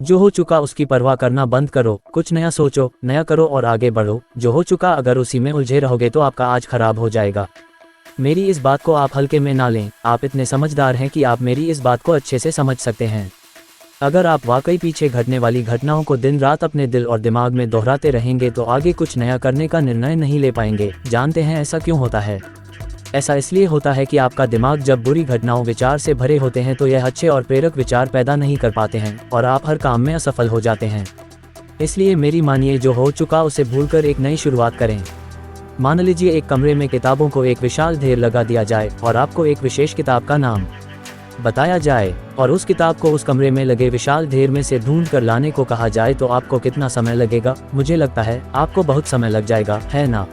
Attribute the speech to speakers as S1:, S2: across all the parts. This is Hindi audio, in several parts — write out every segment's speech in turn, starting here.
S1: जो हो चुका उसकी परवाह करना बंद करो, कुछ नया सोचो, नया करो और आगे बढ़ो। जो हो चुका अगर उसी में उलझे रहोगे तो आपका आज खराब हो जाएगा। मेरी इस बात को आप हल्के में ना लें, आप इतने समझदार हैं कि आप मेरी इस बात को अच्छे से समझ सकते हैं। अगर आप वाकई पीछे घटने वाली घटनाओं को दिन रात अपने दिल और दिमाग में दोहराते रहेंगे तो आगे कुछ नया करने का निर्णय नहीं ले पाएंगे। जानते हैं ऐसा क्यों होता है? ऐसा इसलिए होता है कि आपका दिमाग जब बुरी घटनाओं विचार से भरे होते हैं तो यह अच्छे और प्रेरक विचार पैदा नहीं कर पाते हैं और आप हर काम में असफल हो जाते हैं। इसलिए मेरी मानिए, जो हो चुका उसे भूलकर एक नई शुरुआत करें। मान लीजिए एक कमरे में किताबों को एक विशाल ढेर लगा दिया जाए और आपको एक विशेष किताब का नाम बताया जाए और उस किताब को उस कमरे में लगे विशाल ढेर में से ढूंढ कर लाने को कहा जाए तो आपको कितना समय लगेगा? मुझे लगता है आपको बहुत समय लग जाएगा, है ना?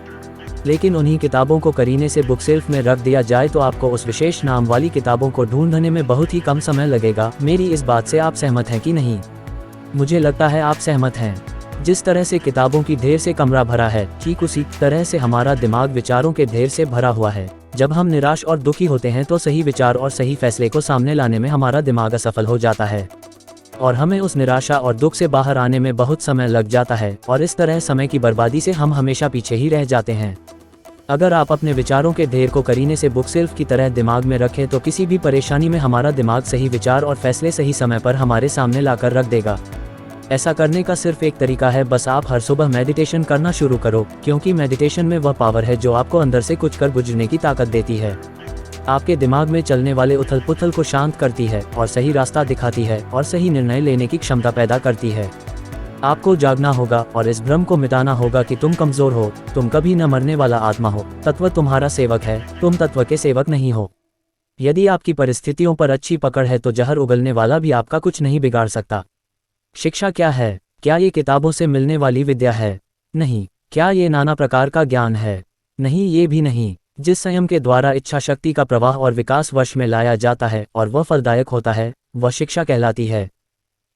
S1: लेकिन उन्हीं किताबों को करीने से बुक शेल्फ में रख दिया जाए तो आपको उस विशेष नाम वाली किताबों को ढूंढने में बहुत ही कम समय लगेगा। मेरी इस बात से आप सहमत हैं कि नहीं? मुझे लगता है आप सहमत हैं। जिस तरह से किताबों की ढेर से कमरा भरा है, ठीक उसी तरह से हमारा दिमाग विचारों के ढेर से भरा हुआ है। जब हम निराश और दुखी होते हैं तो सही विचार और सही फैसले को सामने लाने में हमारा दिमाग असफल हो जाता है और हमें उस निराशा और दुख से बाहर आने में बहुत समय लग जाता है और इस तरह समय की बर्बादी से हम हमेशा पीछे ही रह जाते हैं। अगर आप अपने विचारों के ढेर को करीने से बुक शेल्फ की तरह दिमाग में रखें तो किसी भी परेशानी में हमारा दिमाग सही विचार और फैसले सही समय पर हमारे सामने लाकर रख देगा। ऐसा करने का सिर्फ एक तरीका है, बस आप हर सुबह मेडिटेशन करना शुरू करो, क्योंकि मेडिटेशन में वह पावर है जो आपको अंदर से कुछ कर गुजरने की ताकत देती है। आपके दिमाग में चलने वाले उथल पुथल को शांत करती है और सही रास्ता दिखाती है और सही निर्णय लेने की क्षमता पैदा करती है। आपको जागना होगा और इस भ्रम को मिटाना होगा कि तुम कमजोर हो, तुम कभी न मरने वाला आत्मा हो, तत्व तुम्हारा सेवक है, तुम तत्व के सेवक नहीं हो। यदि आपकी परिस्थितियों पर अच्छी पकड़ है तो जहर उगलने वाला भी आपका कुछ नहीं बिगाड़ सकता। शिक्षा क्या है? क्या ये किताबों से मिलने वाली विद्या है? नहीं। क्या ये नाना प्रकार का ज्ञान है? नहीं, ये भी नहीं। जिस संयम के द्वारा इच्छा शक्ति का प्रवाह और विकास वश में लाया जाता है और वह फलदायक होता है, वह शिक्षा कहलाती है।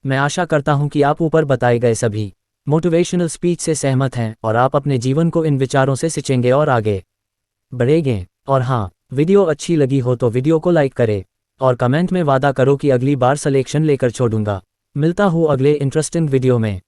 S1: मैं आशा करता हूं कि आप ऊपर बताए गए सभी मोटिवेशनल स्पीच से सहमत हैं और आप अपने जीवन को इन विचारों से सिंचेंगे और आगे बढ़ेंगे। और हाँ, वीडियो अच्छी लगी हो तो वीडियो को लाइक करें और कमेंट में वादा करो कि अगली बार सलेक्शन लेकर छोड़ूंगा। मिलता हूँ अगले इंटरेस्टिंग वीडियो में।